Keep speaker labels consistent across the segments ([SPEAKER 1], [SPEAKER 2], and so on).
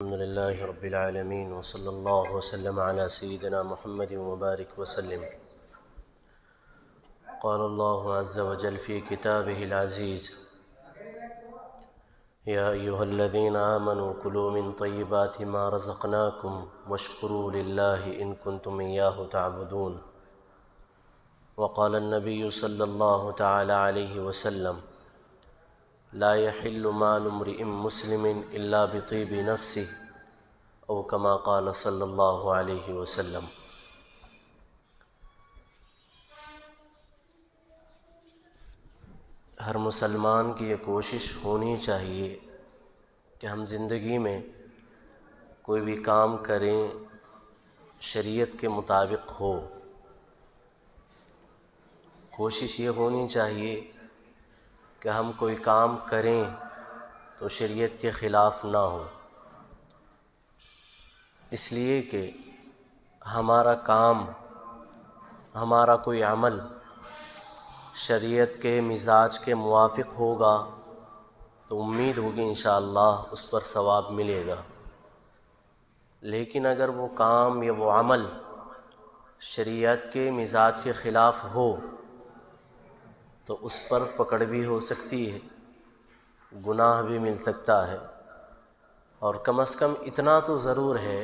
[SPEAKER 1] الحمد لله رب العالمين وصلى الله وسلم على سيدنا محمد وبارك وسلم. قال الله عز وجل في كتابه العزيز: يا أيها الذين آمنوا كلوا من طيبات ما رزقناكم واشكروا لله إن كنتم إياه تعبدون. وقال النبي صلى الله تعالى عليه وسلم: لا يحل مال امرئ مسلم إلا بطيب نفسه او كما قال صلی اللہ علیہ وسلم. ہر مسلمان کی یہ کوشش ہونی چاہیے کہ ہم زندگی میں کوئی بھی کام کریں شریعت کے مطابق ہو. کوشش یہ ہونی چاہیے کہ ہم کوئی کام کریں تو شریعت کے خلاف نہ ہو، اس لیے کہ ہمارا کام، ہمارا کوئی عمل شریعت کے مزاج کے موافق ہوگا تو امید ہوگی انشاءاللہ اس پر ثواب ملے گا. لیکن اگر وہ کام یا وہ عمل شریعت کے مزاج کے خلاف ہو تو اس پر پکڑ بھی ہو سکتی ہے، گناہ بھی مل سکتا ہے. اور کم از کم اتنا تو ضرور ہے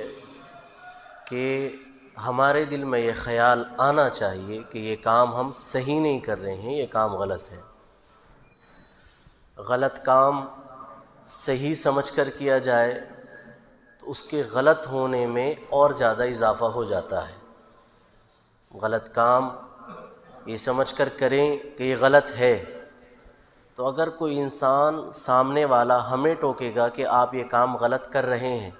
[SPEAKER 1] کہ ہمارے دل میں یہ خیال آنا چاہیے کہ یہ کام ہم صحیح نہیں کر رہے ہیں، یہ کام غلط ہے. غلط کام صحیح سمجھ کر کیا جائے تو اس کے غلط ہونے میں اور زیادہ اضافہ ہو جاتا ہے. غلط کام یہ سمجھ کر کریں کہ یہ غلط ہے تو اگر کوئی انسان سامنے والا ہمیں ٹوکے گا کہ آپ یہ کام غلط کر رہے ہیں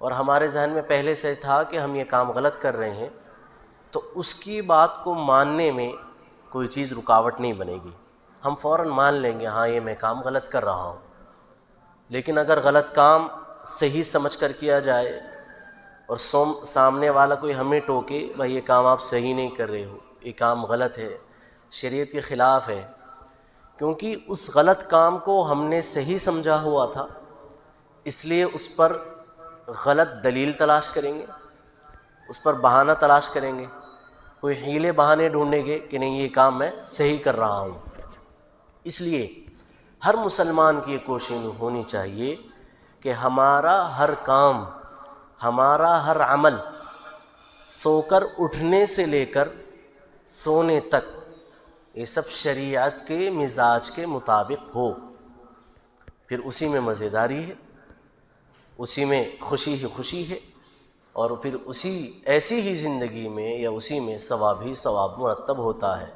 [SPEAKER 1] اور ہمارے ذہن میں پہلے سے تھا کہ ہم یہ کام غلط کر رہے ہیں تو اس کی بات کو ماننے میں کوئی چیز رکاوٹ نہیں بنے گی. ہم فوراً مان لیں گے ہاں یہ میں کام غلط کر رہا ہوں. لیکن اگر غلط کام صحیح سمجھ کر کیا جائے اور سامنے والا کوئی ہمیں ٹوکے بھائی یہ کام آپ صحیح نہیں کر رہے ہو، یہ کام غلط ہے، شریعت کے خلاف ہے، کیونکہ اس غلط کام کو ہم نے صحیح سمجھا ہوا تھا اس لیے اس پر غلط دلیل تلاش کریں گے، اس پر بہانہ تلاش کریں گے، کوئی حیلے بہانے ڈھونڈیں گے کہ نہیں یہ کام میں صحیح کر رہا ہوں. اس لیے ہر مسلمان کی یہ کوشش ہونی چاہیے کہ ہمارا ہر کام، ہمارا ہر عمل سو کر اٹھنے سے لے کر سونے تک یہ سب شریعت کے مزاج کے مطابق ہو. پھر اسی میں مزیداری ہے، اسی میں خوشی ہی خوشی ہے، اور پھر اسی ایسی ہی زندگی میں یا اسی میں ثواب ہی ثواب مرتب ہوتا ہے.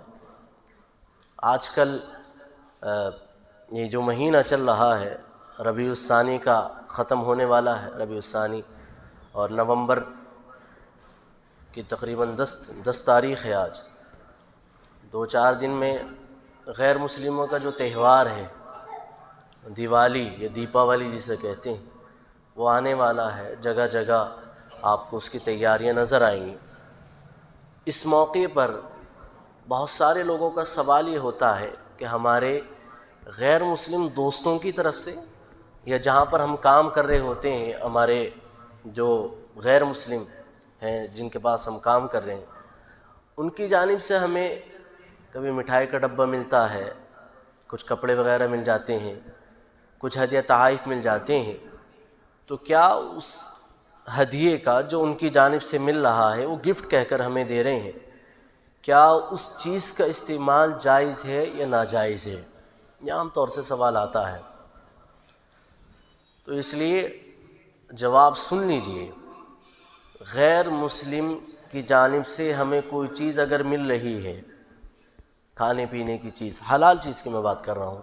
[SPEAKER 1] آج کل یہ جو مہینہ چل رہا ہے ربیع الثانی کا ختم ہونے والا ہے، ربیع الثانی، اور نومبر کی تقریباً 10 تاریخ ہے. آج 2-4 دن میں غیر مسلموں کا جو تہوار ہے دیوالی یا دیپاولی جسے کہتے ہیں وہ آنے والا ہے. جگہ جگہ آپ کو اس کی تیاریاں نظر آئیں گی. اس موقع پر بہت سارے لوگوں کا سوال یہ ہوتا ہے کہ ہمارے غیر مسلم دوستوں کی طرف سے یا جہاں پر ہم کام کر رہے ہوتے ہیں ہمارے جو غیر مسلم ہیں جن کے پاس ہم کام کر رہے ہیں ان کی جانب سے ہمیں کبھی مٹھائی کا ڈبہ ملتا ہے، کچھ کپڑے وغیرہ مل جاتے ہیں، کچھ ہدیہ تحائف مل جاتے ہیں. تو کیا اس ہدیے کا جو ان کی جانب سے مل رہا ہے وہ گفٹ کہہ کر ہمیں دے رہے ہیں، کیا اس چیز کا استعمال جائز ہے یا ناجائز ہے؟ یہ عام طور سے سوال آتا ہے. تو اس لیے جواب سن لیجئے. غیر مسلم کی جانب سے ہمیں کوئی چیز اگر مل رہی ہے، کھانے پینے کی چیز، حلال چیز کی میں بات کر رہا ہوں،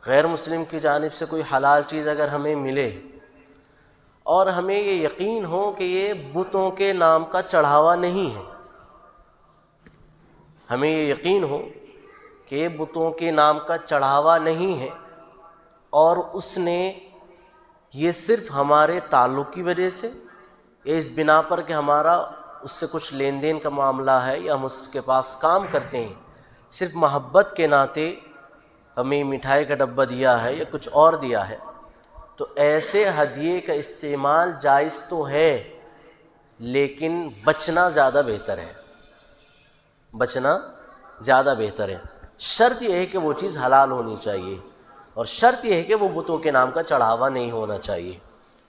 [SPEAKER 1] غیر مسلم کی جانب سے کوئی حلال چیز اگر ہمیں ملے اور ہمیں یہ یقین ہو کہ یہ بتوں کے نام کا چڑھاوا نہیں ہے، ہمیں یہ یقین ہو کہ یہ بتوں کے نام کا چڑھاوا نہیں ہے اور اس نے یہ صرف ہمارے تعلق کی وجہ سے یا اس بنا پر کہ ہمارا اس سے کچھ لین دین کا معاملہ ہے یا ہم اس کے پاس کام کرتے ہیں، صرف محبت کے ناطے ہمیں مٹھائی کا ڈبہ دیا ہے یا کچھ اور دیا ہے، تو ایسے ہدیے کا استعمال جائز تو ہے، لیکن بچنا زیادہ بہتر ہے، بچنا زیادہ بہتر ہے۔ شرط یہ ہے کہ وہ چیز حلال ہونی چاہیے، اور شرط یہ ہے کہ وہ بتوں کے نام کا چڑھاوا نہیں ہونا چاہیے۔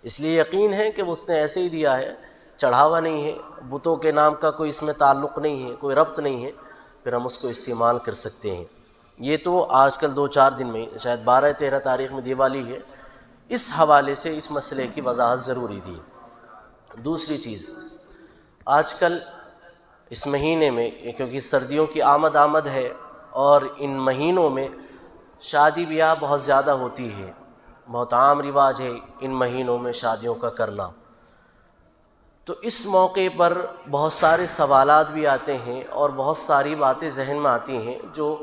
[SPEAKER 1] اس لیے یقین ہے کہ اس نے ایسے ہی دیا ہے، چڑھاوا نہیں ہے، بتوں کے نام کا کوئی اس میں تعلق نہیں ہے، کوئی ربط نہیں ہے، پھر ہم اس کو استعمال کر سکتے ہیں۔ یہ تو آج کل 2-4 دن میں، شاید 12-13 تاریخ میں دیوالی ہے، اس حوالے سے اس مسئلے کی وضاحت ضروری تھی۔ دوسری چیز، آج کل اس مہینے میں کیونکہ سردیوں کی آمد ہے، اور ان مہینوں میں شادی بیاہ بہت زیادہ ہوتی ہے، بہت عام رواج ہے ان مہینوں میں شادیوں کا کرنا۔ تو اس موقع پر بہت سارے سوالات بھی آتے ہیں اور بہت ساری باتیں ذہن میں آتی ہیں جو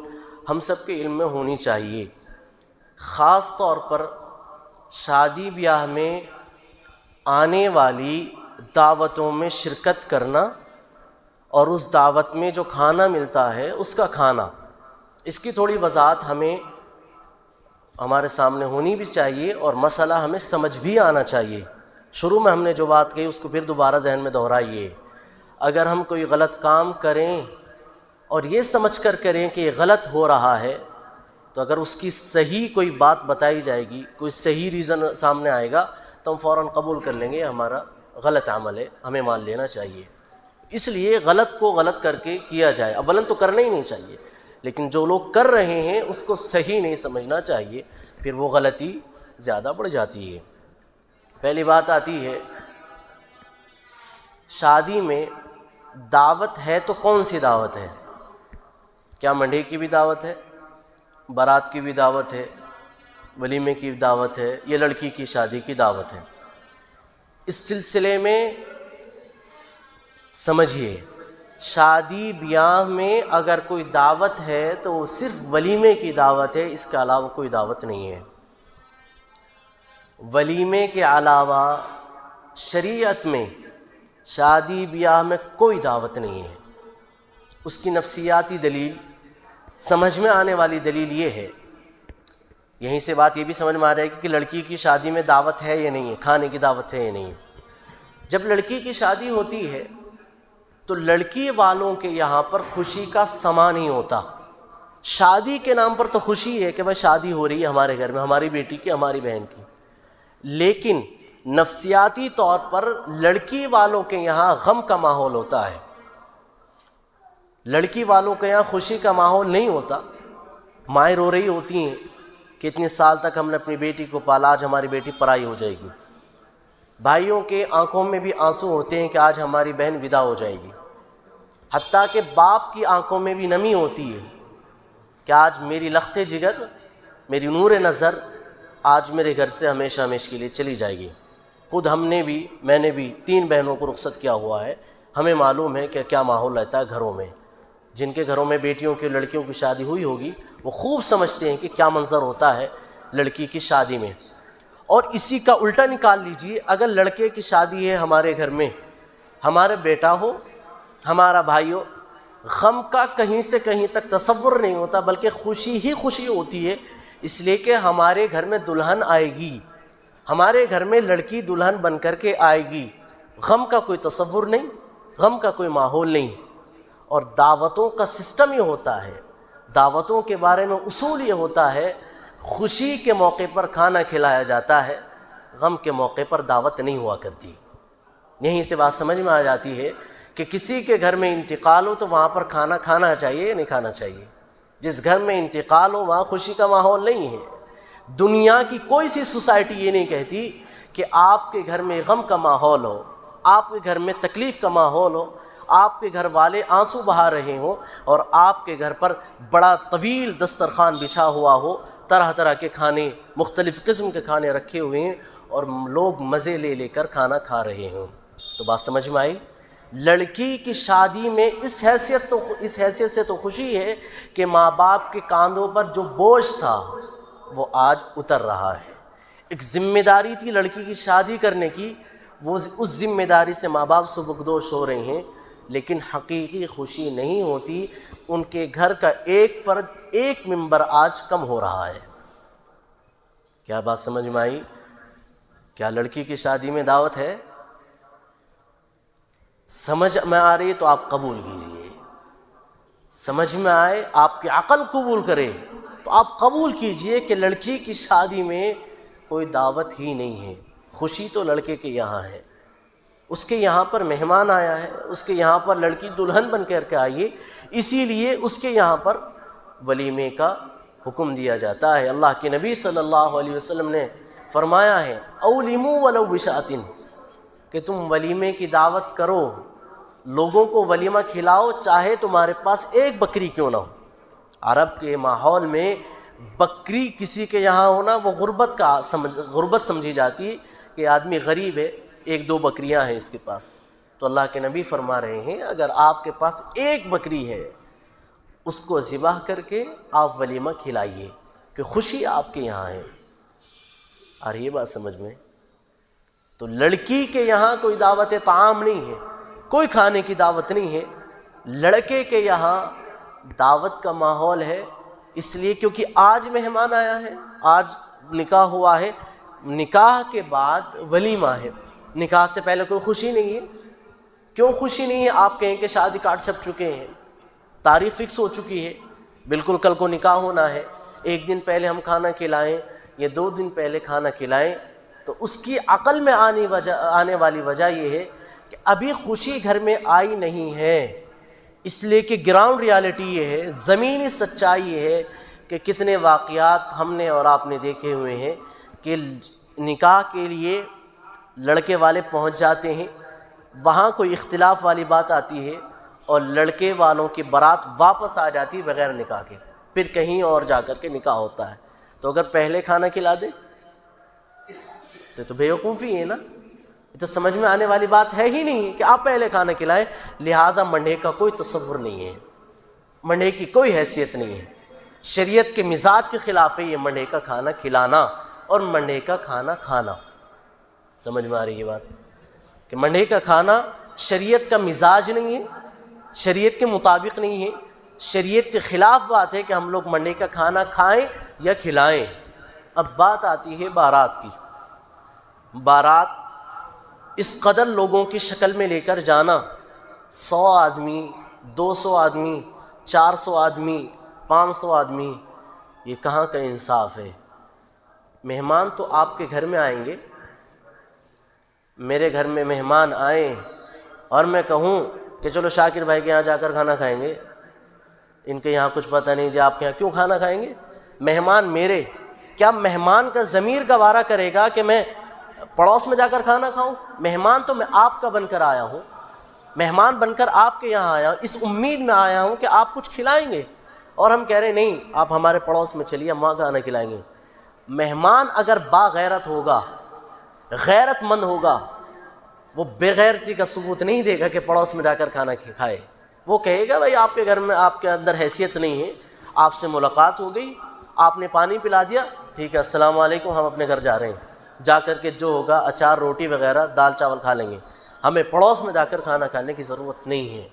[SPEAKER 1] ہم سب کے علم میں ہونی چاہیے۔ خاص طور پر شادی بیاہ میں آنے والی دعوتوں میں شرکت کرنا، اور اس دعوت میں جو کھانا ملتا ہے اس کا کھانا، اس کی تھوڑی وضاحت ہمارے سامنے ہونی بھی چاہیے، اور مسئلہ ہمیں سمجھ بھی آنا چاہیے۔ شروع میں ہم نے جو بات کہی اس کو پھر دوبارہ ذہن میں دہرائیے۔ اگر ہم کوئی غلط کام کریں اور یہ سمجھ کر کریں کہ یہ غلط ہو رہا ہے، تو اگر اس کی صحیح کوئی بات بتائی جائے گی، کوئی صحیح ریزن سامنے آئے گا، تو ہم فوراً قبول کر لیں گے، ہمارا غلط عمل ہے، ہمیں مان لینا چاہیے۔ اس لیے غلط کو غلط کر کے کیا جائے، اولاً تو کرنا ہی نہیں چاہیے، لیکن جو لوگ کر رہے ہیں اس کو صحیح نہیں سمجھنا چاہیے، پھر وہ غلطی زیادہ بڑھ جاتی ہے۔ پہلی بات آتی ہے، شادی میں دعوت ہے تو کون سی دعوت ہے؟ کیا منڈے کی بھی دعوت ہے، بارات کی بھی دعوت ہے، ولیمے کی دعوت ہے، یہ لڑکی کی شادی کی دعوت ہے؟ اس سلسلے میں سمجھیے، شادی بیاہ میں اگر کوئی دعوت ہے تو وہ صرف ولیمے کی دعوت ہے، اس کے علاوہ کوئی دعوت نہیں ہے۔ ولیمے کے علاوہ شریعت میں شادی بیاہ میں کوئی دعوت نہیں ہے۔ اس کی نفسیاتی دلیل، سمجھ میں آنے والی دلیل یہ ہے، یہیں سے بات یہ بھی سمجھ میں آ رہا ہے کہ لڑکی کی شادی میں دعوت ہے یا نہیں ہے، کھانے کی دعوت ہے یا نہیں۔ جب لڑکی کی شادی ہوتی ہے تو لڑکی والوں کے یہاں پر خوشی کا سما نہیں ہوتا۔ شادی کے نام پر تو خوشی ہے کہ بھائی شادی ہو رہی ہے ہمارے گھر میں، ہماری بیٹی کی، ہماری بہن کی، لیکن نفسیاتی طور پر لڑکی والوں کے یہاں غم کا ماحول ہوتا ہے، لڑکی والوں کے یہاں خوشی کا ماحول نہیں ہوتا۔ مائیں رو رہی ہوتی ہیں کہ اتنے سال تک ہم نے اپنی بیٹی کو پالا، آج ہماری بیٹی پرائی ہو جائے گی۔ بھائیوں کے آنکھوں میں بھی آنسو ہوتے ہیں کہ آج ہماری بہن ودا ہو جائے گی۔ حتیٰ کہ باپ کی آنکھوں میں بھی نمی ہوتی ہے کہ آج میری لخت جگر، میری نور نظر آج میرے گھر سے ہمیشہ ہمیشہ کے لیے چلی جائے گی۔ خود میں نے بھی 3 بہنوں کو رخصت کیا ہوا ہے، ہمیں معلوم ہے کہ کیا ماحول رہتا ہے گھروں میں۔ جن کے گھروں میں بیٹیوں کی، لڑکیوں کی شادی ہوئی ہوگی، وہ خوب سمجھتے ہیں کہ کیا منظر ہوتا ہے لڑکی کی شادی میں۔ اور اسی کا الٹا نکال لیجئے، اگر لڑکے کی شادی ہے ہمارے گھر میں، ہمارا بیٹا ہو، ہمارا بھائی ہو، غم کا کہیں سے کہیں تک تصور نہیں ہوتا، بلکہ خوشی ہی خوشی ہوتی ہے، اس لیے کہ ہمارے گھر میں دلہن آئے گی، ہمارے گھر میں لڑکی دلہن بن کر کے آئے گی۔ غم کا کوئی تصور نہیں، غم کا کوئی ماحول نہیں۔ اور دعوتوں کا سسٹم یہ ہوتا ہے، دعوتوں کے بارے میں اصول یہ ہوتا ہے، خوشی کے موقع پر کھانا کھلایا جاتا ہے، غم کے موقع پر دعوت نہیں ہوا کرتی۔ یہیں سے بات سمجھ میں آ جاتی ہے کہ کسی کے گھر میں انتقال ہو تو وہاں پر کھانا کھانا چاہیے یا نہیں کھانا چاہیے۔ جس گھر میں انتقال ہو وہاں خوشی کا ماحول نہیں ہے۔ دنیا کی کوئی سی سوسائٹی یہ نہیں کہتی کہ آپ کے گھر میں غم کا ماحول ہو، آپ کے گھر میں تکلیف کا ماحول ہو، آپ کے گھر والے آنسو بہا رہے ہوں، اور آپ کے گھر پر بڑا طویل دسترخوان بچھا ہوا ہو، طرح طرح کے کھانے، مختلف قسم کے کھانے رکھے ہوئے ہیں، اور لوگ مزے لے لے کر کھانا کھا رہے ہوں۔ تو بات سمجھ میں آئی؟ لڑکی کی شادی میں اس حیثیت سے تو خوشی ہے کہ ماں باپ کے کاندھوں پر جو بوجھ تھا وہ آج اتر رہا ہے۔ ایک ذمہ داری تھی لڑکی کی شادی کرنے کی، وہ اس ذمہ داری سے ماں باپ سبکدوش ہو رہے ہیں، لیکن حقیقی خوشی نہیں ہوتی۔ ان کے گھر کا ایک فرد، ایک ممبر آج کم ہو رہا ہے۔ کیا بات سمجھ میں آئی؟ کیا لڑکی کی شادی میں دعوت ہے؟ سمجھ میں آ رہی ہے تو آپ قبول کیجئے، سمجھ میں آئے، آپ کی عقل قبول کرے تو آپ قبول کیجئے کہ لڑکی کی شادی میں کوئی دعوت ہی نہیں ہے، خوشی تو لڑکے کے یہاں ہے، اس کے یہاں پر مہمان آیا ہے، اس کے یہاں پر لڑکی دلہن بن کر کے آئی ہے، اسی لیے اس کے یہاں پر ولیمے کا حکم دیا جاتا ہے۔ اللہ کے نبی صلی اللہ علیہ وسلم نے فرمایا ہے اولیموا ولو بشاۃ، کہ تم ولیمے کی دعوت کرو، لوگوں کو ولیمہ کھلاؤ، چاہے تمہارے پاس ایک بکری کیوں نہ ہو۔ عرب کے ماحول میں بکری کسی کے یہاں ہونا وہ غربت سمجھی جاتی ہے کہ آدمی غریب ہے، ایک دو بکریاں ہیں اس کے پاس۔ تو اللہ کے نبی فرما رہے ہیں اگر آپ کے پاس ایک بکری ہے اس کو ذبح کر کے آپ ولیمہ کھلائیے کہ خوشی آپ کے یہاں ہے۔ آ رہی ہے بات سمجھ میں؟ تو لڑکی کے یہاں کوئی دعوت طعام نہیں ہے، کوئی کھانے کی دعوت نہیں ہے، لڑکے کے یہاں دعوت کا ماحول ہے، اس لیے کیونکہ آج مہمان آیا ہے، آج نکاح ہوا ہے، نکاح کے بعد ولیمہ ہے، نکاح سے پہلے کوئی خوشی نہیں ہے۔ کیوں خوشی نہیں ہے؟ آپ کہیں کہ شادی کارڈ چھپ چکے ہیں، تاریخ فکس ہو چکی ہے، بالکل کل کو نکاح ہونا ہے، ایک دن پہلے ہم کھانا کھلائیں یا 2 دن پہلے کھانا کھلائیں، تو اس کی عقل میں آنے والی وجہ یہ ہے کہ ابھی خوشی گھر میں آئی نہیں ہے، اس لیے کہ گراؤنڈ ریالٹی یہ ہے، زمینی سچائی یہ ہے کہ کتنے واقعات ہم نے اور آپ نے دیکھے ہوئے ہیں کہ نکاح کے لیے لڑکے والے پہنچ جاتے ہیں، وہاں کوئی اختلاف والی بات آتی ہے اور لڑکے والوں کی بارات واپس آ جاتی ہے بغیر نکاح کے، پھر کہیں اور جا کر کے نکاح ہوتا ہے۔ تو اگر پہلے کھانا کھلا دے تو بیوقوفی ہے نا، تو سمجھ میں آنے والی بات ہے ہی نہیں کہ آپ پہلے کھانا کھلائیں۔ لہٰذا منڈے کا کوئی تصور نہیں ہے، منڈے کی کوئی حیثیت نہیں ہے، شریعت کے مزاج کے خلاف ہے یہ منڈے کا کھانا کھلانا اور منڈے کا کھانا کھانا۔ سمجھ میں آ رہی ہے بات کہ منڈے کا کھانا شریعت کا مزاج نہیں ہے، شریعت کے مطابق نہیں ہے، شریعت کے خلاف بات ہے کہ ہم لوگ منڈے کا کھانا کھائیں یا کھلائیں۔ اب بات آتی ہے بارات کی۔ بارات اس قدر لوگوں کی شکل میں لے کر جانا، 100 آدمی، 200 آدمی، 400 آدمی، 500 آدمی، یہ کہاں کا انصاف ہے؟ مہمان تو آپ کے گھر میں آئیں گے، میرے گھر میں مہمان آئیں اور میں کہوں کہ چلو شاکر بھائی کے یہاں جا کر کھانا کھائیں گے، ان کے یہاں کچھ پتہ نہیں جی آپ کے یہاں کیوں کھانا کھائیں گے؟ مہمان میرے، کیا مہمان کا ضمیر گوارا کرے گا کہ میں پڑوس میں جا کر کھانا کھاؤں؟ مہمان تو میں آپ کا بن کر آیا ہوں، مہمان بن کر آپ کے یہاں آیا ہوں، اس امید میں آیا ہوں کہ آپ کچھ کھلائیں گے، اور ہم کہہ رہے ہیں نہیں آپ ہمارے پڑوس میں چلیے ہم وہاں کھانا کھلائیں گے۔ مہمان اگر باغیرت ہوگا، غیرت مند ہوگا، وہ بے غیرتی کا ثبوت نہیں دے گا کہ پڑوس میں جا کر کھانا کھائے، وہ کہے گا بھائی آپ کے گھر میں آپ کے اندر حیثیت نہیں ہے، آپ سے ملاقات ہو گئی، آپ نے پانی پلا دیا، ٹھیک ہے السلام علیکم ہم اپنے گھر جا رہے ہیں، جا کر کے جو ہوگا اچار روٹی وغیرہ دال چاول کھا لیں گے، ہمیں پڑوس میں جا کر کھانا کھانے کی ضرورت نہیں ہے۔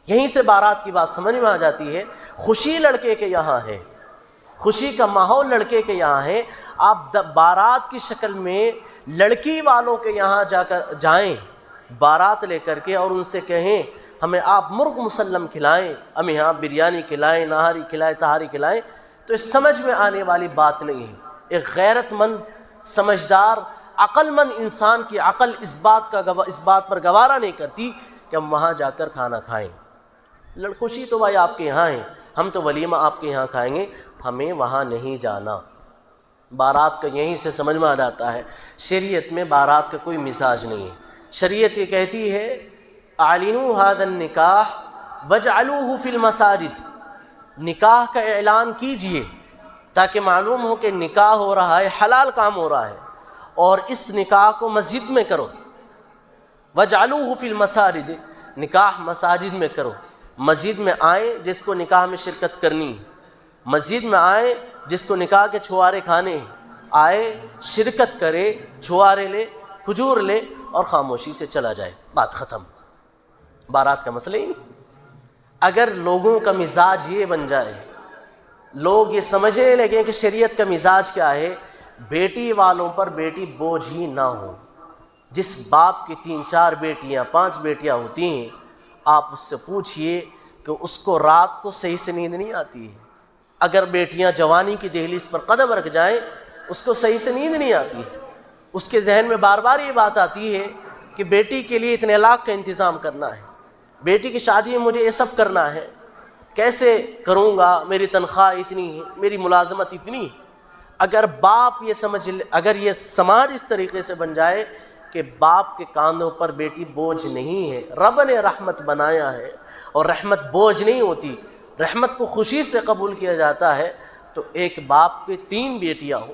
[SPEAKER 1] یہیں سے بارات کی بات سمجھ میں آ جاتی ہے، خوشی لڑکے کے یہاں ہے، خوشی کا ماحول لڑکے کے یہاں ہے، آپ بارات کی شکل میں لڑکی والوں کے یہاں جا کر جائیں بارات لے کر کے اور ان سے کہیں ہمیں آپ مرغ مسلم کھلائیں، ہمیں یہاں بریانی کھلائیں، نہاری کھلائیں، تہاری کھلائیں، تو اس سمجھ میں آنے والی بات نہیں ہے۔ ایک غیرت مند، سمجھدار، عقل مند انسان کی عقل اس بات پر گوارا نہیں کرتی کہ ہم وہاں جا کر کھانا کھائیں۔ خوشی تو بھائی آپ کے یہاں ہے، ہم تو ولیمہ آپ کے یہاں کھائیں گے، ہمیں وہاں نہیں جانا۔ بارات کا یہیں سے سمجھ میں آ جاتا ہے شریعت میں بارات کا کوئی مزاج نہیں ہے۔ شریعت یہ کہتی ہے اعلنوا هذا النکاح واجعلوه فی المساجد، نکاح کا اعلان کیجئے تاکہ معلوم ہو کہ نکاح ہو رہا ہے، حلال کام ہو رہا ہے، اور اس نکاح کو مسجد میں کرو۔ واجعلوه فی المساجد، نکاح مساجد میں کرو، مسجد میں آئیں جس کو نکاح میں شرکت کرنی، مسجد میں آئیں جس کو نکاح کے چھوارے کھانے، آئے شرکت کرے، چھوارے لے، کھجور لے اور خاموشی سے چلا جائے، بات ختم۔ بارات کا مسئلہ ہی نہیں۔ اگر لوگوں کا مزاج یہ بن جائے، لوگ یہ سمجھنے لگیں کہ شریعت کا مزاج کیا ہے، بیٹی والوں پر بیٹی بوجھ ہی نہ ہو۔ جس باپ کی 3-4 بیٹیاں 5 بیٹیاں ہوتی ہیں، آپ اس سے پوچھئے کہ اس کو رات کو صحیح سے نیند نہیں آتی ہے۔ اگر بیٹیاں جوانی کی دہلیز پر قدم رکھ جائیں، اس کو صحیح سے نیند نہیں آتی ہے۔ اس کے ذہن میں بار بار یہ بات آتی ہے کہ بیٹی کے لیے اتنے لاکھ کا انتظام کرنا ہے، بیٹی کی شادی میں مجھے یہ سب کرنا ہے، کیسے کروں گا، میری تنخواہ اتنی ہے، میری ملازمت اتنی ہے۔ اگر باپ یہ اگر یہ سماج اس طریقے سے بن جائے کہ باپ کے کاندھوں پر بیٹی بوجھ نہیں ہے، رب نے رحمت بنایا ہے اور رحمت بوجھ نہیں ہوتی، رحمت کو خوشی سے قبول کیا جاتا ہے، تو ایک باپ کے 3 بیٹیاں ہوں،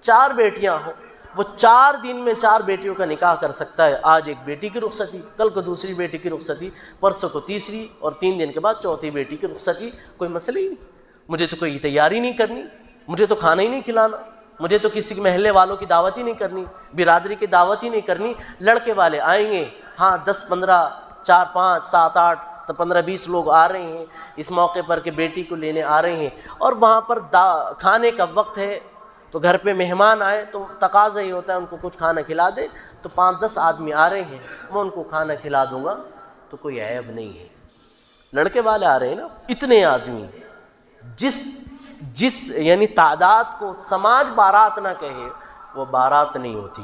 [SPEAKER 1] 4 بیٹیاں ہوں، وہ 4 دن میں 4 بیٹیوں کا نکاح کر سکتا ہے۔ آج ایک بیٹی کی رخصتی، کل کو دوسری بیٹی کی رخصتی، پرسوں کو تیسری، اور 3 دن کے بعد چوتھی بیٹی کی رخصتی۔ کوئی مسئلہ ہی نہیں، مجھے تو کوئی تیاری نہیں کرنی، مجھے تو کھانا ہی نہیں کھلانا، مجھے تو کسی محلے والوں کی دعوت ہی نہیں کرنی، برادری کی دعوت ہی نہیں کرنی۔ لڑکے والے آئیں گے، ہاں 10-15 4 5 7 8 15-20 لوگ آ رہے ہیں اس موقع پر کہ بیٹی کو لینے آ رہے ہیں، اور وہاں پر کھانے کا وقت ہے تو گھر پہ مہمان آئے تو تقاضا ہی ہوتا ہے ان کو کچھ کھانا کھلا دے، تو 5-10 آدمی آ رہے ہیں، میں ان کو کھانا کھلا دوں گا تو کوئی عیب نہیں ہے۔ لڑکے والے آ رہے ہیں نا، اتنے آدمی، جس یعنی تعداد کو سماج بارات نہ کہے وہ بارات نہیں ہوتی،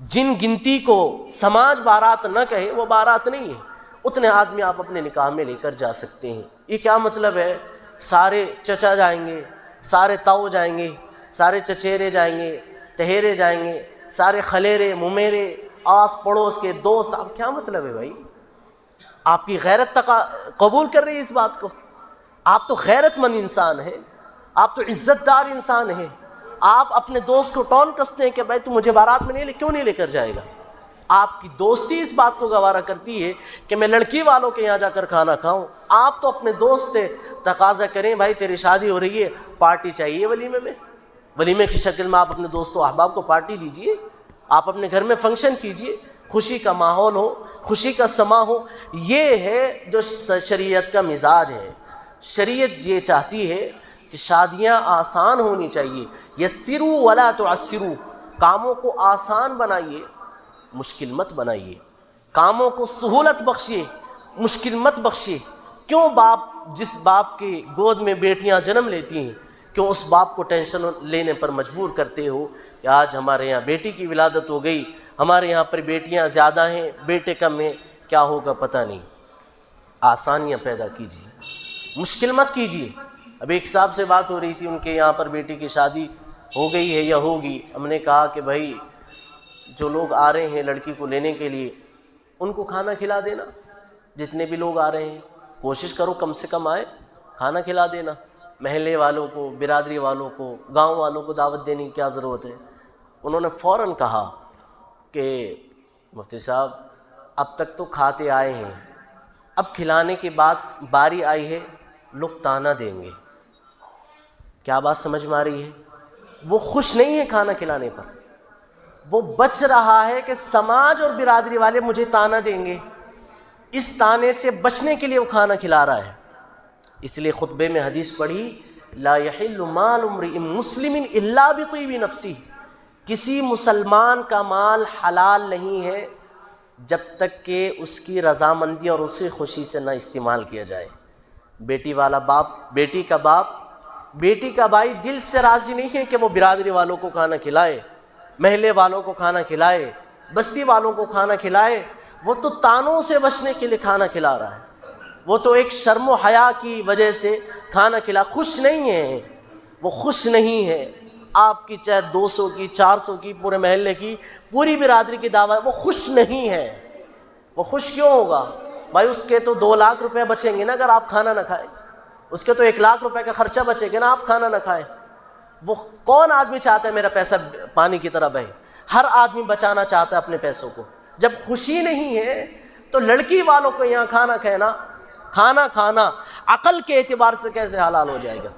[SPEAKER 1] جن گنتی کو سماج بارات نہ کہے وہ بارات نہیں ہے۔ اتنے آدمی آپ اپنے نکاح میں لے کر جا سکتے ہیں۔ یہ کیا مطلب ہے؟ سارے چچا جائیں گے، سارے تاؤ جائیں گے، سارے چچیرے جائیں گے، تہیرے جائیں گے، سارے خلیرے ممیرے، آس پڑوس کے دوست، اب کیا مطلب ہے بھائی؟ آپ کی غیرت قبول کر رہی ہے اس بات کو؟ آپ تو غیرت مند انسان ہیں، آپ تو عزت دار انسان ہیں، آپ اپنے دوست کو ٹون کستے ہیں کہ بھائی تو مجھے بارات میں کیوں نہیں لے کر جائے گا؟ آپ کی دوستی اس بات کو گوارا کرتی ہے کہ میں لڑکی والوں کے یہاں جا کر کھانا کھاؤں۔ آپ تو اپنے دوست سے تقاضا کریں، بھائی تیری شادی ہو رہی ہے، پارٹی چاہیے ولیمے میں، ولیمے کی شکل میں آپ اپنے دوستوں احباب کو پارٹی دیجئے، آپ اپنے گھر میں فنکشن کیجئے، خوشی کا ماحول ہو، خوشی کا سما ہو۔ یہ ہے جو شریعت کا مزاج ہے۔ شریعت یہ چاہتی ہے کہ شادیاں آسان ہونی چاہیے، یسروا ولا تعسروا، کاموں کو آسان بنائیے، مشکل مت بنائیے، کاموں کو سہولت بخشیے، مشکل مت بخشیے۔ کیوں جس باپ کی گود میں بیٹیاں جنم لیتی ہیں، کیوں اس باپ کو ٹینشن لینے پر مجبور کرتے ہو کہ آج ہمارے یہاں بیٹی کی ولادت ہو گئی، ہمارے یہاں پر بیٹیاں زیادہ ہیں بیٹے کم ہیں، کیا ہوگا پتہ نہیں۔ آسانیاں پیدا کیجیے، مشکل مت کیجیے۔ اب ایک صاحب سے بات ہو رہی تھی، ان کے یہاں پر بیٹی کی شادی ہو گئی ہے یا ہوگی، ہم نے کہا کہ بھائی جو لوگ آ رہے ہیں لڑکی کو لینے کے لیے ان کو کھانا کھلا دینا، جتنے بھی لوگ آ رہے ہیں کوشش کرو کم سے کم آئے، کھانا کھلا دینا، محلے والوں کو، برادری والوں کو، گاؤں والوں کو دعوت دینے کی کیا ضرورت ہے۔ انہوں نے فوراً کہا کہ مفتی صاحب اب تک تو کھاتے آئے ہیں، اب کھلانے کی باری آئی ہے، لوگ تانا دیں گے۔ کیا بات سمجھ میں آ رہی ہے؟ وہ خوش نہیں ہے کھانا کھلانے پر، وہ بچ رہا ہے کہ سماج اور برادری والے مجھے تانا دیں گے، اس تانے سے بچنے کے لیے وہ کھانا کھلا رہا ہے۔ اس لیے خطبے میں حدیث پڑھی، لا یحل مال امرئ مسلم الا بطیب نفسہ، کسی مسلمان کا مال حلال نہیں ہے جب تک کہ اس کی رضامندی اور اسی خوشی سے نہ استعمال کیا جائے۔ بیٹی والا باپ، بیٹی کا باپ، بیٹی کا بھائی دل سے راضی نہیں ہے کہ وہ برادری والوں کو کھانا کھلائے، محلے والوں کو کھانا کھلائے، بستی والوں کو کھانا کھلائے، وہ تو تانوں سے بچنے کے لیے کھانا کھلا رہا ہے، وہ تو ایک شرم و حیا کی وجہ سے کھانا کھلا، خوش نہیں ہے، وہ خوش نہیں ہے۔ آپ کی چاہے 200 کی 400 کی پورے محلے کی پوری برادری کی دعوت، وہ خوش نہیں ہے۔ وہ خوش کیوں ہوگا بھائی؟ اس کے تو 2 لاکھ روپے بچیں گے نا اگر آپ کھانا نہ کھائیں، اس کے تو 1 لاکھ روپے کا خرچہ بچے گا نا آپ کھانا نہ کھائیں۔ وہ کون آدمی چاہتا ہے میرا پیسہ پانی کی طرح بہے؟ ہر آدمی بچانا چاہتا ہے اپنے پیسوں کو۔ جب خوشی نہیں ہے تو لڑکی والوں کو یہاں کھانا کھانا عقل کے اعتبار سے کیسے حلال ہو جائے گا؟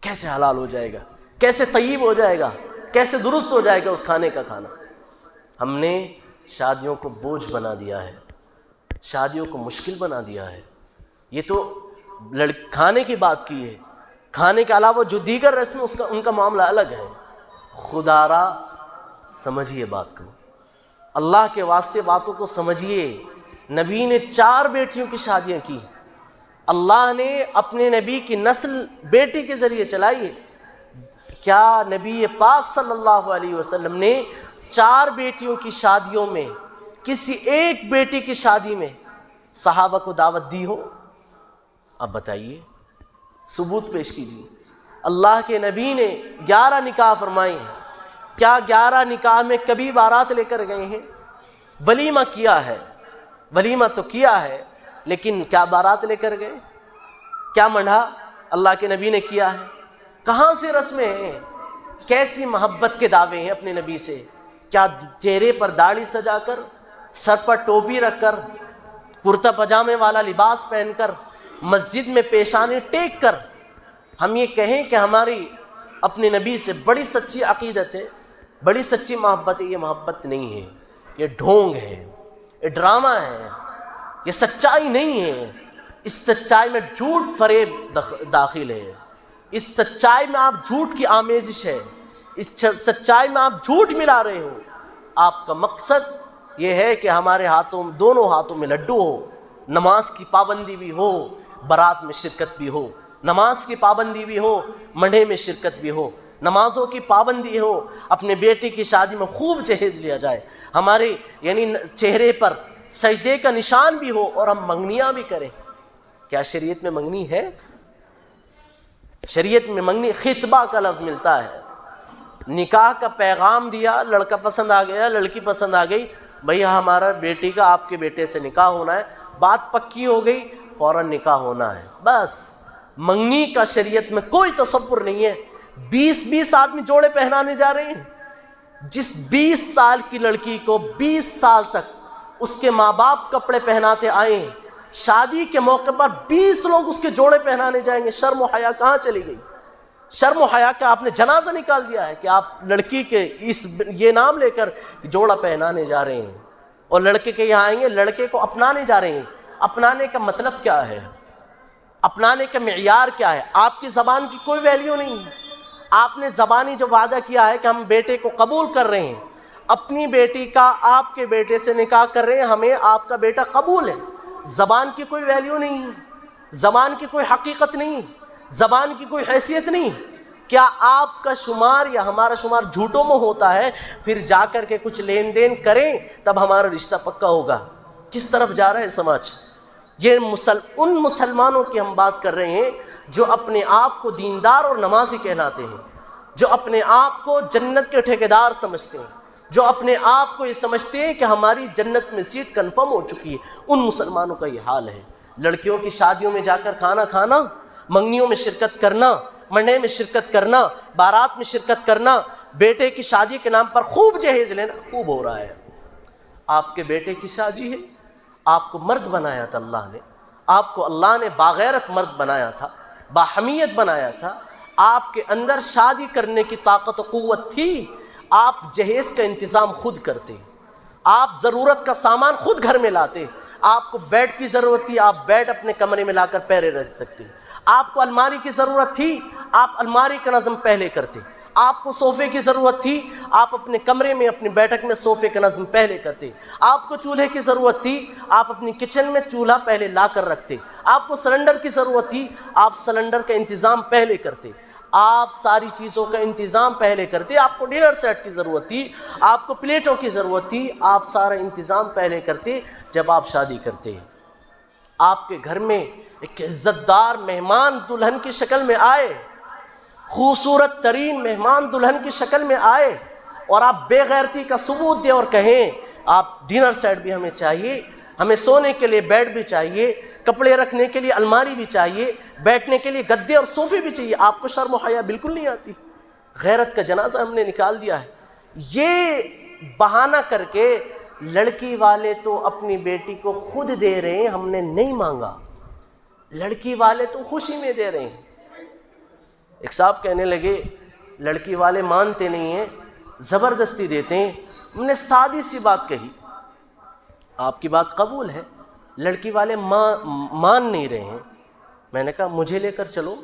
[SPEAKER 1] کیسے حلال ہو جائے گا؟ کیسے طیب ہو جائے گا؟ کیسے درست ہو جائے گا اس کھانے کا کھانا؟ ہم نے شادیوں کو بوجھ بنا دیا ہے، شادیوں کو مشکل بنا دیا ہے۔ یہ تو کھانے کی بات کی ہے، کھانے کے علاوہ جو دیگر رسم ان کا معاملہ الگ ہے۔ خدا را سمجھیے بات کو، اللہ کے واسطے باتوں کو سمجھیے۔ نبی نے 4 بیٹیوں کی شادیاں کی، اللہ نے اپنے نبی کی نسل بیٹی کے ذریعے چلائی ہے۔ کیا نبی پاک صلی اللہ علیہ وسلم نے 4 بیٹیوں کی شادیوں میں کسی ایک بیٹی کی شادی میں صحابہ کو دعوت دی ہو؟ اب بتائیے، ثبوت پیش کیجیے۔ اللہ کے نبی نے 11 نکاح فرمائے ہیں، کیا 11 نکاح میں کبھی بارات لے کر گئے ہیں؟ ولیمہ کیا ہے، ولیمہ تو کیا ہے، لیکن کیا بارات لے کر گئے؟ کیا منڈھا اللہ کے نبی نے کیا ہے؟ کہاں سے رسمیں ہیں؟ کیسی محبت کے دعوے ہیں اپنے نبی سے؟ کیا چہرے پر داڑھی سجا کر، سر پر ٹوپی رکھ کر، کرتا پجامے والا لباس پہن کر، مسجد میں پیشانی ٹیک کر ہم یہ کہیں کہ ہماری اپنے نبی سے بڑی سچی عقیدت ہے، بڑی سچی محبت ہے؟ یہ محبت نہیں ہے، یہ ڈھونگ ہے، یہ ڈرامہ ہے، یہ سچائی نہیں ہے۔ اس سچائی میں جھوٹ فریب داخل ہے، اس سچائی میں آپ جھوٹ کی آمیزش ہے، اس سچائی میں آپ جھوٹ ملا رہے ہو۔ آپ کا مقصد یہ ہے کہ ہمارے ہاتھوں، دونوں ہاتھوں میں لڈو ہو، نماز کی پابندی بھی ہو، برات میں شرکت بھی ہو، نماز کی پابندی بھی ہو، منڈے میں شرکت بھی ہو، نمازوں کی پابندی ہو، اپنے بیٹے کی شادی میں خوب جہیز لیا جائے، ہمارے یعنی چہرے پر سجدے کا نشان بھی ہو، اور ہم منگنیاں بھی کریں۔ کیا شریعت میں منگنی ہے؟ شریعت میں منگنی خطبہ کا لفظ ملتا ہے۔ نکاح کا پیغام دیا، لڑکا پسند آ گیا، لڑکی پسند آ گئی، بھیا ہمارا بیٹی کا آپ کے بیٹے سے نکاح ہونا ہے، بات پکی ہو گئی، فوراً نکاح ہونا ہے، بس۔ منگنی کا شریعت میں کوئی تصور نہیں ہے۔ 20 آدمی جوڑے پہنانے جا رہے ہیں۔ جس 20 سال کی لڑکی کو 20 سال تک اس کے ماں باپ کپڑے پہناتے آئے ہیں، شادی کے موقع پر 20 لوگ اس کے جوڑے پہنانے جائیں گے، شرم و حیا کہاں چلی گئی؟ شرم و حیا کا آپ نے جنازہ نکال دیا ہے کہ آپ لڑکی کے یہ نام لے کر جوڑا پہنانے جا رہے ہیں، اور لڑکے کے یہاں آئیں گے، لڑکے کو اپنانے جا رہے ہیں۔ اپنانے کا مطلب کیا ہے؟ اپنانے کا معیار کیا ہے؟ آپ کی زبان کی کوئی ویلیو نہیں ہے۔ آپ نے زبانی جو وعدہ کیا ہے کہ ہم بیٹے کو قبول کر رہے ہیں، اپنی بیٹی کا آپ کے بیٹے سے نکاح کر رہے ہیں، ہمیں آپ کا بیٹا قبول ہے، زبان کی کوئی ویلیو نہیں ہے، زبان کی کوئی حقیقت نہیں، زبان کی کوئی حیثیت نہیں۔ کیا آپ کا شمار یا ہمارا شمار جھوٹوں میں ہوتا ہے؟ پھر جا کر کے کچھ لین دین کریں تب ہمارا رشتہ پکا ہوگا۔ کس طرف جا رہا ہے سماج؟ یہ ان مسلمانوں کی ہم بات کر رہے ہیں جو اپنے آپ کو دیندار اور نمازی کہلاتے ہیں، جو اپنے آپ کو جنت کے ٹھیکیدار سمجھتے ہیں، جو اپنے آپ کو یہ سمجھتے ہیں کہ ہماری جنت میں سیٹ کنفرم ہو چکی ہے۔ ان مسلمانوں کا یہ حال ہے۔ لڑکیوں کی شادیوں میں جا کر کھانا کھانا، منگنیوں میں شرکت کرنا، منڈے میں شرکت کرنا، بارات میں شرکت کرنا، بیٹے کی شادی کے نام پر خوب جہیز لینا خوب ہو رہا ہے۔ آپ کے بیٹے کی شادی ہے، آپ کو مرد بنایا تھا اللہ نے، آپ کو اللہ نے باغیرت مرد بنایا تھا، باحمیت بنایا تھا، آپ کے اندر شادی کرنے کی طاقت و قوت تھی، آپ جہیز کا انتظام خود کرتے، آپ ضرورت کا سامان خود گھر میں لاتے، آپ کو بیڈ کی ضرورت تھی، آپ بیڈ اپنے کمرے میں لا کر پیرے رکھ سکتے، آپ کو الماری کی ضرورت تھی، آپ الماری کا نظم پہلے کرتے، آپ کو صوفے کی ضرورت تھی، آپ اپنے کمرے میں اپنی بیٹھک میں صوفے کا نظم پہلے کرتے، آپ کو چولہے کی ضرورت تھی، آپ اپنی کچن میں چولہا پہلے لا کر رکھتے، آپ کو سلنڈر کی ضرورت تھی، آپ سلنڈر کا انتظام پہلے کرتے، آپ ساری چیزوں کا انتظام پہلے کرتے، آپ کو ڈنر سیٹ کی ضرورت تھی، آپ کو پلیٹوں کی ضرورت تھی، آپ سارا انتظام پہلے کرتے جب آپ شادی کرتے۔ آپ کے گھر میں ایک عزت دار مہمان دلہن کی شکل میں آئے، خوبصورت ترین مہمان دلہن کی شکل میں آئے، اور آپ بے غیرتی کا ثبوت دیں اور کہیں آپ ڈنر سیٹ بھی ہمیں چاہیے، ہمیں سونے کے لیے بیڈ بھی چاہیے، کپڑے رکھنے کے لیے الماری بھی چاہیے، بیٹھنے کے لیے گدے اور صوفے بھی چاہیے، آپ کو شرم و حیا بالکل نہیں آتی؟ غیرت کا جنازہ ہم نے نکال دیا ہے۔ یہ بہانہ کر کے لڑکی والے تو اپنی بیٹی کو خود دے رہے ہیں، ہم نے نہیں مانگا، لڑکی والے تو خوشی میں دے رہے ہیں۔ ایک صاحب کہنے لگے لڑکی والے مانتے نہیں ہیں، زبردستی دیتے ہیں۔ ہم نے سادی سی بات کہی، آپ کی بات قبول ہے، لڑکی والے مان نہیں رہے ہیں۔ میں نے کہا مجھے لے کر چلو،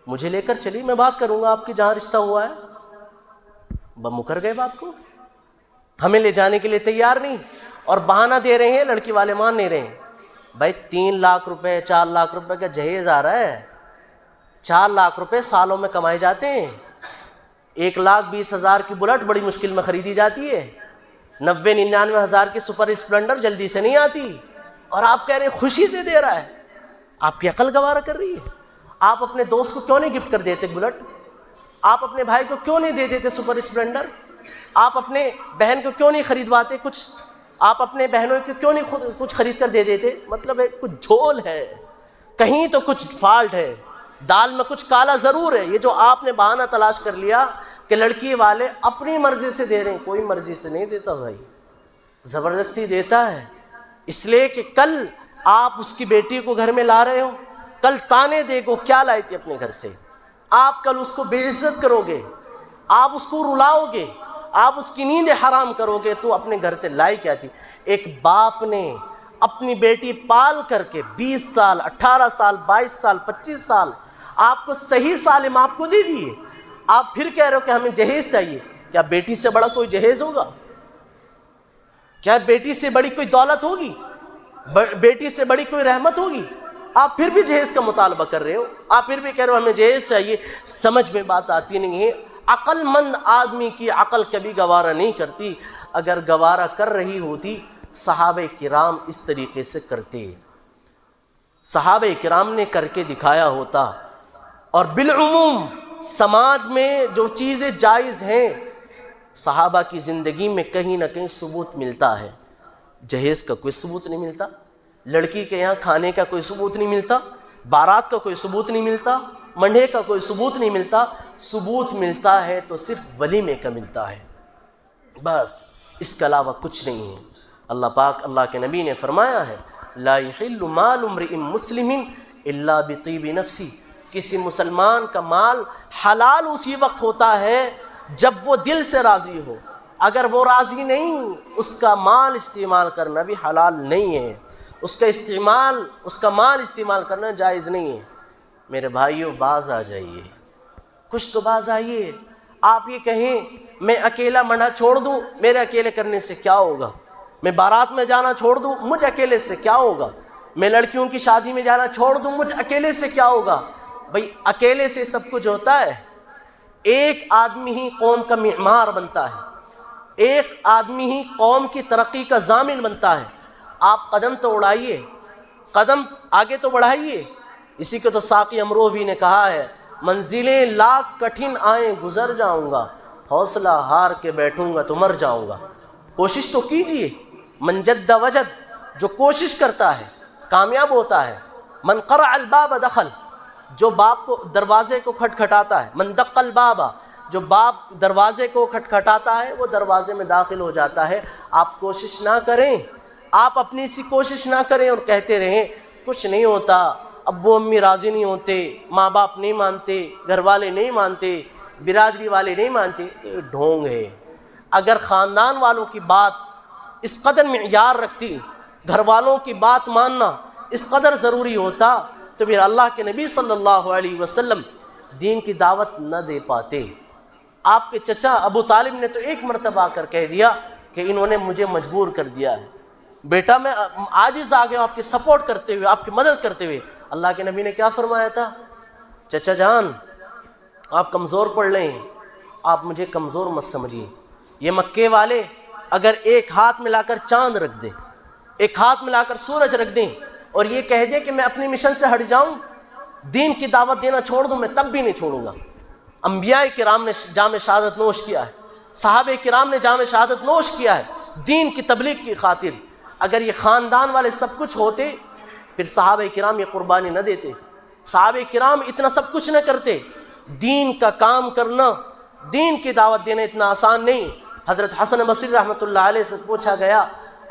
[SPEAKER 1] مجھے لے کر چلی، میں بات کروں گا آپ کی جہاں رشتہ ہوا ہے۔ مکر گئے بات کو، ہمیں لے جانے کے لیے تیار نہیں، اور بہانہ دے رہے ہیں، لڑکی والے مان نہیں رہے ہیں۔ بھائی 3 لاکھ روپے 4 لاکھ روپے کا جہیز آ رہا ہے، 4 لاکھ روپے سالوں میں کمائے جاتے ہیں۔ 1,20,000 کی بلٹ بڑی مشکل میں خریدی جاتی ہے، 90-99 ہزار کی سپر اسپلنڈر جلدی سے نہیں آتی، اور آپ کہہ رہے ہیں خوشی سے دے رہا ہے۔ آپ کی عقل گوارا کر رہی ہے؟ آپ اپنے دوست کو کیوں نہیں گفٹ کر دیتے بلٹ؟ آپ اپنے بھائی کو کیوں نہیں دے دیتے سپر اسپلنڈر؟ آپ اپنے بہن کو کیوں نہیں خریدواتے کچھ؟ آپ اپنے بہنوں کو کیوں نہیں خود کچھ خرید کر دے دیتے؟ مطلب ہے کچھ جھول ہے، کہیں تو کچھ فالٹ ہے، دال میں کچھ کالا ضرور ہے۔ یہ جو آپ نے بہانہ تلاش کر لیا کہ لڑکی والے اپنی مرضی سے دے رہے ہیں، کوئی مرضی سے نہیں دیتا بھائی، زبردستی دیتا ہے۔ اس لیے کہ کل آپ اس کی بیٹی کو گھر میں لا رہے ہو، کل تانے دے گو کیا لائی تھی اپنے گھر سے، آپ کل اس کو بے عزت کرو گے، آپ اس کو رلاؤ گے، آپ اس کی نیند حرام کرو گے، تو اپنے گھر سے لائی کیا تھی؟ ایک باپ نے اپنی بیٹی پال کر کے 20 سال 18 سال 22 سال 25 سال آپ کو صحیح سالم آپ کو دے دیے، آپ پھر کہہ رہے ہو کہ ہمیں جہیز چاہیے۔ کیا بیٹی سے بڑا کوئی جہیز ہوگا؟ کیا بیٹی سے بڑی کوئی دولت ہوگی؟ بیٹی سے بڑی کوئی رحمت ہوگی؟ آپ پھر بھی جہیز کا مطالبہ کر رہے ہو، آپ پھر بھی کہہ رہے ہو ہمیں جہیز چاہیے۔ سمجھ میں بات آتی نہیں ہے۔ عقل مند آدمی کی عقل کبھی گوارا نہیں کرتی۔ اگر گوارا کر رہی ہوتی صحابہ کرام اس طریقے سے کرتے، صحابہ کرام نے کر کے دکھایا ہوتا۔ اور بالعموم سماج میں جو چیزیں جائز ہیں، صحابہ کی زندگی میں کہیں نہ کہیں ثبوت ملتا ہے۔ جہیز کا کوئی ثبوت نہیں ملتا، لڑکی کے یہاں کھانے کا کوئی ثبوت نہیں ملتا، بارات کا کوئی ثبوت نہیں ملتا، منڈے کا کوئی ثبوت نہیں ملتا۔ ثبوت ملتا ہے تو صرف ولیمے کا ملتا ہے، بس اس کے علاوہ کچھ نہیں ہے۔ اللہ پاک، اللہ کے نبی نے فرمایا ہے لا یحل مال امرئ مسلم الا بطیب نفسی، کسی مسلمان کا مال حلال اسی وقت ہوتا ہے جب وہ دل سے راضی ہو۔ اگر وہ راضی نہیں، اس کا مال استعمال کرنا بھی حلال نہیں ہے، اس کا مال استعمال کرنا جائز نہیں ہے۔ میرے بھائیوں، باز آ جائیے، کچھ تو باز آئیے۔ آپ یہ کہیں میں اکیلا منڈا چھوڑ دوں، میرے اکیلے کرنے سے کیا ہوگا؟ میں بارات میں جانا چھوڑ دوں، مجھ اکیلے سے کیا ہوگا؟ میں لڑکیوں کی شادی میں جانا چھوڑ دوں، مجھ اکیلے سے کیا ہوگا؟ بھئی اکیلے سے سب کچھ ہوتا ہے؟ ایک آدمی ہی قوم کا معمار بنتا ہے، ایک آدمی ہی قوم کی ترقی کا ضامن بنتا ہے۔ آپ قدم تو اڑائیے، قدم آگے تو بڑھائیے۔ اسی کو تو ساقی امروہوی نے کہا ہے منزلیں لاکھ کٹھن آئیں گزر جاؤں گا، حوصلہ ہار کے بیٹھوں گا تو مر جاؤں گا۔ کوشش تو کیجئے۔ من جد وجد، جو کوشش کرتا ہے کامیاب ہوتا ہے۔ من قرع الباب دخل، جو باپ کو دروازے کو کھٹکھٹاتا ہے۔ من دق الباب، جو باپ دروازے کو کھٹکھٹاتا ہے وہ دروازے میں داخل ہو جاتا ہے۔ آپ کوشش نہ کریں، آپ اپنی سی کوشش نہ کریں اور کہتے رہیں کچھ نہیں ہوتا، ابو امی راضی نہیں ہوتے، ماں باپ نہیں مانتے، گھر والے نہیں مانتے، برادری والے نہیں مانتے، تو یہ ڈھونگ ہے۔ اگر خاندان والوں کی بات اس قدر معیار رکھتی، گھر والوں کی بات ماننا اس قدر ضروری ہوتا، تو پھر اللہ کے نبی صلی اللہ علیہ وسلم دین کی دعوت نہ دے پاتے۔ آپ کے چچا ابو طالب نے تو ایک مرتبہ آ کر کہہ دیا کہ انہوں نے مجھے مجبور کر دیا ہے، بیٹا میں عاجز آ گیا ہوں آپ کی سپورٹ کرتے ہوئے، آپ کی مدد کرتے ہوئے۔ اللہ کے نبی نے کیا فرمایا تھا؟ چچا جان آپ کمزور پڑ رہے ہیں، آپ مجھے کمزور مت سمجھیے۔ یہ مکے والے اگر ایک ہاتھ ملا کر چاند رکھ دیں، ایک ہاتھ ملا کر سورج رکھ دیں اور یہ کہہ دیں کہ میں اپنی مشن سے ہٹ جاؤں، دین کی دعوت دینا چھوڑ دوں، میں تب بھی نہیں چھوڑوں گا۔ انبیاء کرام نے جام شہادت نوش کیا ہے، صحابہ کرام نے جام شہادت نوش کیا ہے دین کی تبلیغ کی خاطر۔ اگر یہ خاندان والے سب کچھ ہوتے پھر صحابہ کرام یہ قربانی نہ دیتے، صحابہ کرام اتنا سب کچھ نہ کرتے۔ دین کا کام کرنا، دین کی دعوت دینا اتنا آسان نہیں۔ حضرت حسن بصری رحمۃ اللہ علیہ سے پوچھا گیا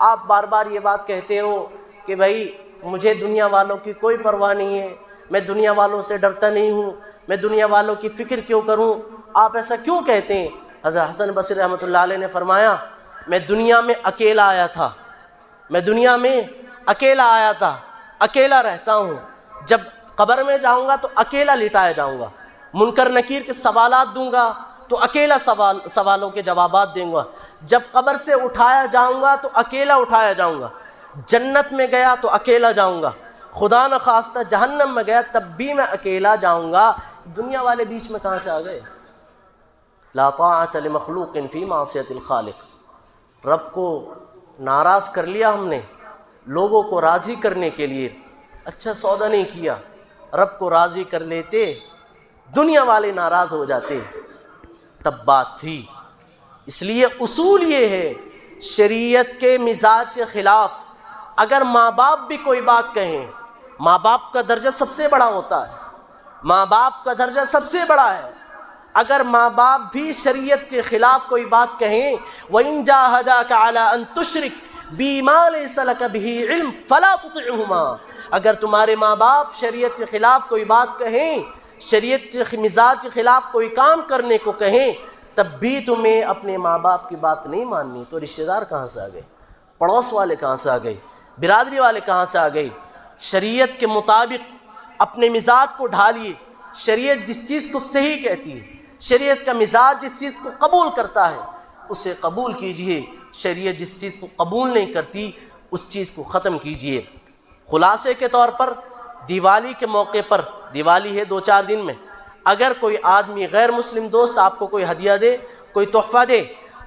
[SPEAKER 1] آپ بار بار یہ بات کہتے ہو کہ بھائی مجھے دنیا والوں کی کوئی پرواہ نہیں ہے، میں دنیا والوں سے ڈرتا نہیں ہوں، میں دنیا والوں کی فکر کیوں کروں، آپ ایسا کیوں کہتے ہیں؟ حضرت حسن بصری رحمۃ اللہ علیہ نے فرمایا میں دنیا میں اکیلا آیا تھا، میں دنیا میں اکیلا آیا تھا، اکیلا رہتا ہوں، جب قبر میں جاؤں گا تو اکیلا لٹایا جاؤں گا، منکر نکیر کے سوالات دوں گا تو اکیلا سوالوں کے جوابات دوں گا، جب قبر سے اٹھایا جاؤں گا تو اکیلا اٹھایا جاؤں گا، جنت میں گیا تو اکیلا جاؤں گا، خدا نخواستہ جہنم میں گیا تب بھی میں اکیلا جاؤں گا۔ دنیا والے بیچ میں کہاں سے آ گئے؟ لا طاعۃ لمخلوق فی معصیۃ الخالق، رب کو ناراض کر لیا ہم نے، لوگوں کو راضی کرنے کے لیے اچھا سودا نہیں کیا، رب کو راضی کر لیتے دنیا والے ناراض ہو جاتے تب بات تھی۔ اس لیے اصول یہ ہے شریعت کے مزاج کے خلاف اگر ماں باپ بھی کوئی بات کہیں، ماں باپ کا درجہ سب سے بڑا ہوتا ہے، ماں باپ کا درجہ سب سے بڑا ہے، اگر ماں باپ بھی شریعت کے خلاف کوئی بات کہیں وَإِن جَاهَدَاكَ عَلَىٰ أَن تُشْرِكَ بِي مَا لَيْسَ لَكَ بِهِ عِلْمٌ فَلَا تُطِعْهُمَا، اگر تمہارے ماں باپ شریعت کے خلاف کوئی بات کہیں، شریعت کے مزاج کے خلاف کوئی کام کرنے کو کہیں، تب بھی تمہیں اپنے ماں باپ کی بات نہیں ماننی، تو رشتہ دار کہاں سے آ گئے؟ پڑوس والے کہاں سے آ گئے؟ برادری والے کہاں سے آ گئے؟ شریعت کے مطابق اپنے مزاج کو ڈھالیے، شریعت جس چیز کو صحیح کہتی ہے، شریعت کا مزاج جس چیز کو قبول کرتا ہے اسے قبول کیجئے، شریعت جس چیز کو قبول نہیں کرتی اس چیز کو ختم کیجئے۔ خلاصے کے طور پر دیوالی کے موقع پر، دیوالی ہے 2-4 دن میں، اگر کوئی آدمی غیر مسلم دوست آپ کو کوئی ہدیہ دے، کوئی تحفہ دے،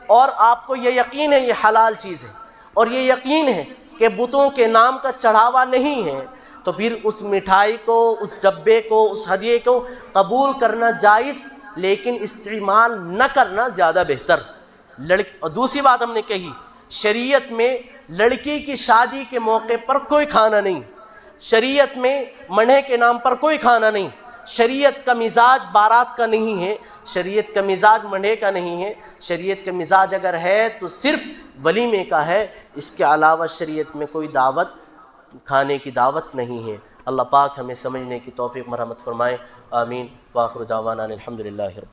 [SPEAKER 1] اور آپ کو یہ یقین ہے یہ حلال چیز ہے اور یہ یقین ہے کہ بتوں کے نام کا چڑھاوا نہیں ہے، تو پھر اس مٹھائی کو، اس ڈبے کو، اس ہدیے کو قبول کرنا جائز لیکن استعمال نہ کرنا زیادہ بہتر۔ اور دوسری بات ہم نے کہی، شریعت میں لڑکی کی شادی کے موقع پر کوئی کھانا نہیں، شریعت میں منڈے کے نام پر کوئی کھانا نہیں، شریعت کا مزاج بارات کا نہیں ہے، شریعت کا مزاج منڈے کا نہیں ہے، شریعت کا مزاج اگر ہے تو صرف ولیمے کا ہے، اس کے علاوہ شریعت میں کوئی دعوت، کھانے کی دعوت نہیں ہے۔ اللہ پاک ہمیں سمجھنے کی توفیق مرحمت فرمائے، آمین۔ وآخر دعوانا الحمدللہ رب